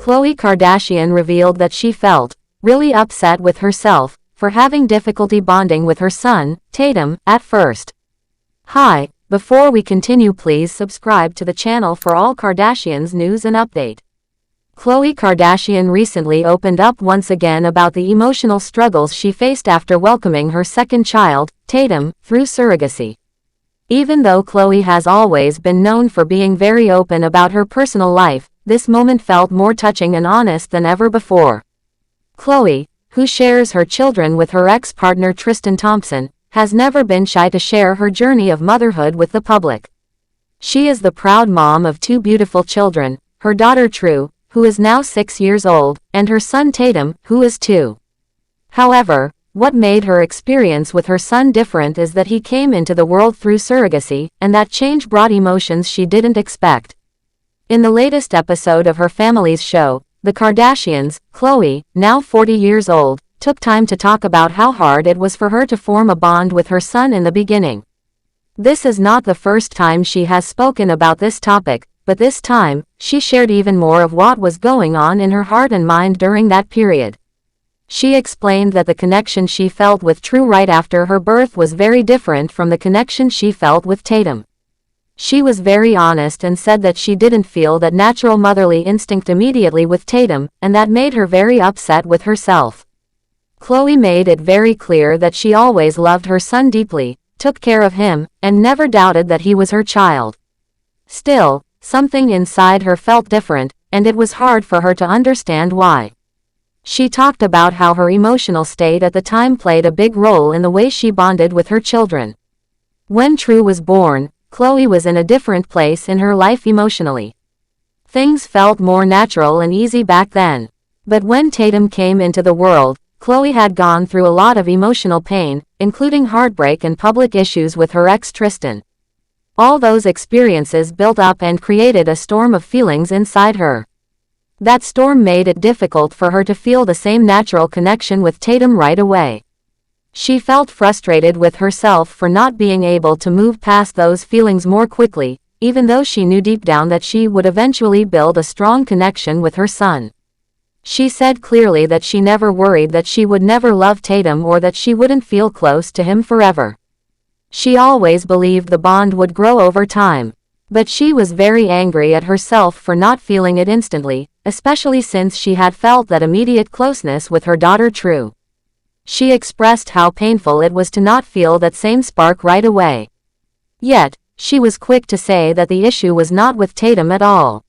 Khloé Kardashian revealed that she felt really upset with herself for having difficulty bonding with her son, Tatum, at first. Hi, before we continue, please subscribe to the channel for all Kardashians news and update. Khloé Kardashian recently opened up once again about the emotional struggles she faced after welcoming her second child, Tatum, through surrogacy. Even though Khloé has always been known for being very open about her personal life, this moment felt more touching and honest than ever before. Khloé, who shares her children with her ex-partner Tristan Thompson, has never been shy to share her journey of motherhood with the public. She is the proud mom of two beautiful children, her daughter True, who is now 6 years old, and her son Tatum, who is 2. However, what made her experience with her son different is that he came into the world through surrogacy, and that change brought emotions she didn't expect. In the latest episode of her family's show, The Kardashians, Khloé, now 40 years old, took time to talk about how hard it was for her to form a bond with her son in the beginning. This is not the first time she has spoken about this topic, but this time, she shared even more of what was going on in her heart and mind during that period. She explained that the connection she felt with True right after her birth was very different from the connection she felt with Tatum. She was very honest and said that she didn't feel that natural motherly instinct immediately with Tatum, and that made her very upset with herself. Khloé made it very clear that she always loved her son deeply, took care of him, and never doubted that he was her child. Still, something inside her felt different, and it was hard for her to understand why. She talked about how her emotional state at the time played a big role in the way she bonded with her children. When True was born, Khloé was in a different place in her life emotionally. Things felt more natural and easy back then. But when Tatum came into the world, Khloé had gone through a lot of emotional pain, including heartbreak and public issues with her ex Tristan. All those experiences built up and created a storm of feelings inside her. That storm made it difficult for her to feel the same natural connection with Tatum right away. She felt frustrated with herself for not being able to move past those feelings more quickly, even though she knew deep down that she would eventually build a strong connection with her son. She said clearly that she never worried that she would never love Tatum or that she wouldn't feel close to him forever. She always believed the bond would grow over time. But she was very angry at herself for not feeling it instantly, especially since she had felt that immediate closeness with her daughter True. She expressed how painful it was to not feel that same spark right away. Yet, she was quick to say that the issue was not with Tatum at all.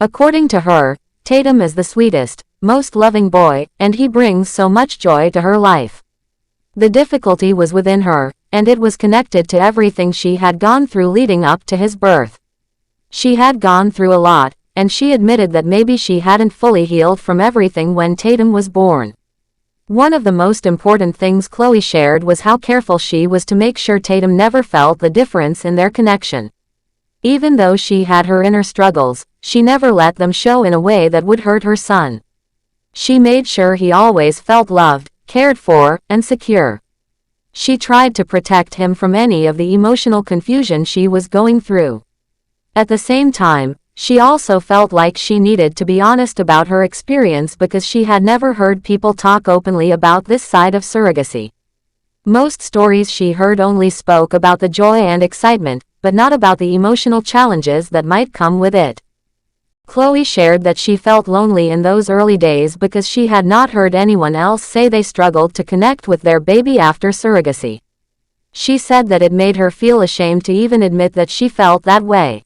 According to her, Tatum is the sweetest, most loving boy, and he brings so much joy to her life. The difficulty was within her, and it was connected to everything she had gone through leading up to his birth. She had gone through a lot, and she admitted that maybe she hadn't fully healed from everything when Tatum was born. One of the most important things Khloé shared was how careful she was to make sure Tatum never felt the difference in their connection. Even though she had her inner struggles, she never let them show in a way that would hurt her son. She made sure he always felt loved, cared for, and secure. She tried to protect him from any of the emotional confusion she was going through. At the same time, she also felt like she needed to be honest about her experience because she had never heard people talk openly about this side of surrogacy. Most stories she heard only spoke about the joy and excitement, but not about the emotional challenges that might come with it. Khloé shared that she felt lonely in those early days because she had not heard anyone else say they struggled to connect with their baby after surrogacy. She said that it made her feel ashamed to even admit that she felt that way.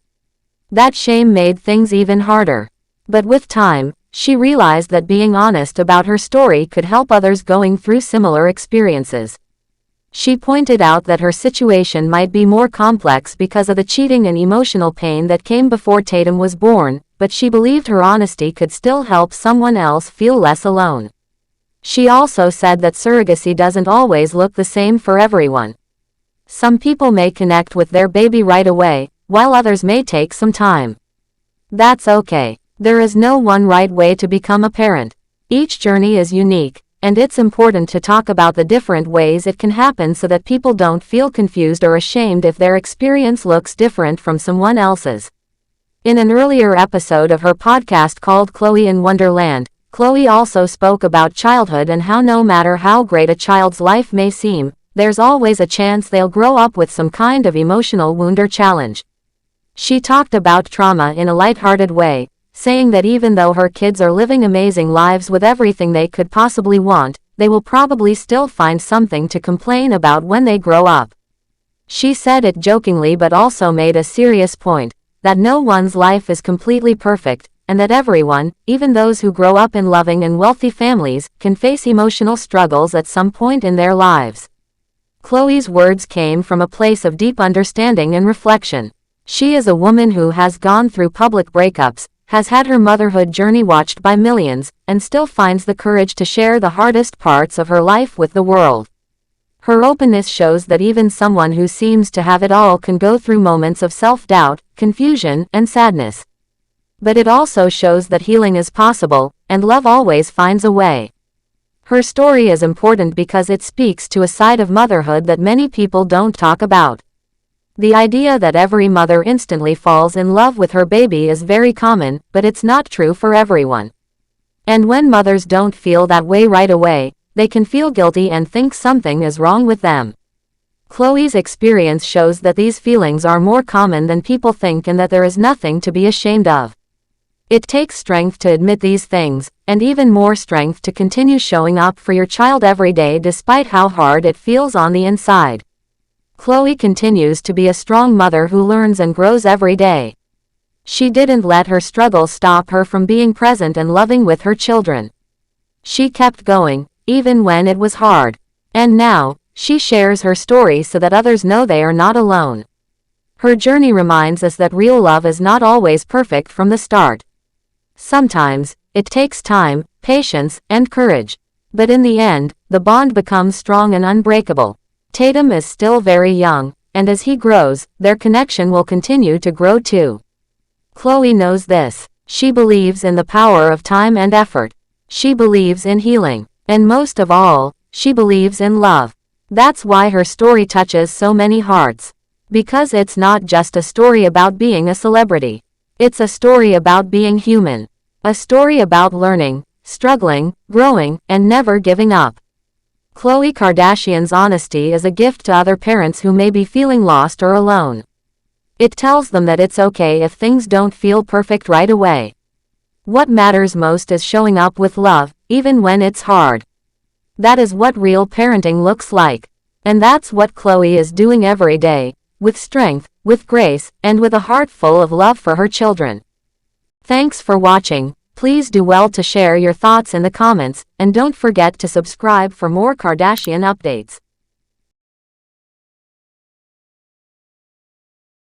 That shame made things even harder. But with time, she realized that being honest about her story could help others going through similar experiences. She pointed out that her situation might be more complex because of the cheating and emotional pain that came before Tatum was born, but she believed her honesty could still help someone else feel less alone. She also said that surrogacy doesn't always look the same for everyone. Some people may connect with their baby right away, while others may take some time. That's okay. There is no one right way to become a parent. Each journey is unique, and it's important to talk about the different ways it can happen so that people don't feel confused or ashamed if their experience looks different from someone else's. In an earlier episode of her podcast called Khloe in Wonderland, Khloe also spoke about childhood and how no matter how great a child's life may seem, there's always a chance they'll grow up with some kind of emotional wound or challenge. She talked about trauma in a lighthearted way, saying that even though her kids are living amazing lives with everything they could possibly want, they will probably still find something to complain about when they grow up. She said it jokingly but also made a serious point, that no one's life is completely perfect, and that everyone, even those who grow up in loving and wealthy families, can face emotional struggles at some point in their lives. Khloe's words came from a place of deep understanding and reflection. She is a woman who has gone through public breakups, has had her motherhood journey watched by millions, and still finds the courage to share the hardest parts of her life with the world. Her openness shows that even someone who seems to have it all can go through moments of self-doubt, confusion, and sadness. But it also shows that healing is possible, and love always finds a way. Her story is important because it speaks to a side of motherhood that many people don't talk about. The idea that every mother instantly falls in love with her baby is very common, but it's not true for everyone. And when mothers don't feel that way right away, they can feel guilty and think something is wrong with them. Khloe's experience shows that these feelings are more common than people think and that there is nothing to be ashamed of. It takes strength to admit these things, and even more strength to continue showing up for your child every day despite how hard it feels on the inside. Khloe continues to be a strong mother who learns and grows every day. She didn't let her struggles stop her from being present and loving with her children. She kept going, even when it was hard. And now, she shares her story so that others know they are not alone. Her journey reminds us that real love is not always perfect from the start. Sometimes, it takes time, patience, and courage. But in the end, the bond becomes strong and unbreakable. Tatum is still very young, and as he grows, their connection will continue to grow too. Khloe knows this. She believes in the power of time and effort. She believes in healing. And most of all, she believes in love. That's why her story touches so many hearts. Because it's not just a story about being a celebrity. It's a story about being human. A story about learning, struggling, growing, and never giving up. Khloé Kardashian's honesty is a gift to other parents who may be feeling lost or alone. It tells them that it's okay if things don't feel perfect right away. What matters most is showing up with love, even when it's hard. That is what real parenting looks like. And that's what Khloe is doing every day, with strength, with grace, and with a heart full of love for her children. Thanks for watching. Please do well to share your thoughts in the comments, and don't forget to subscribe for more Kardashian updates.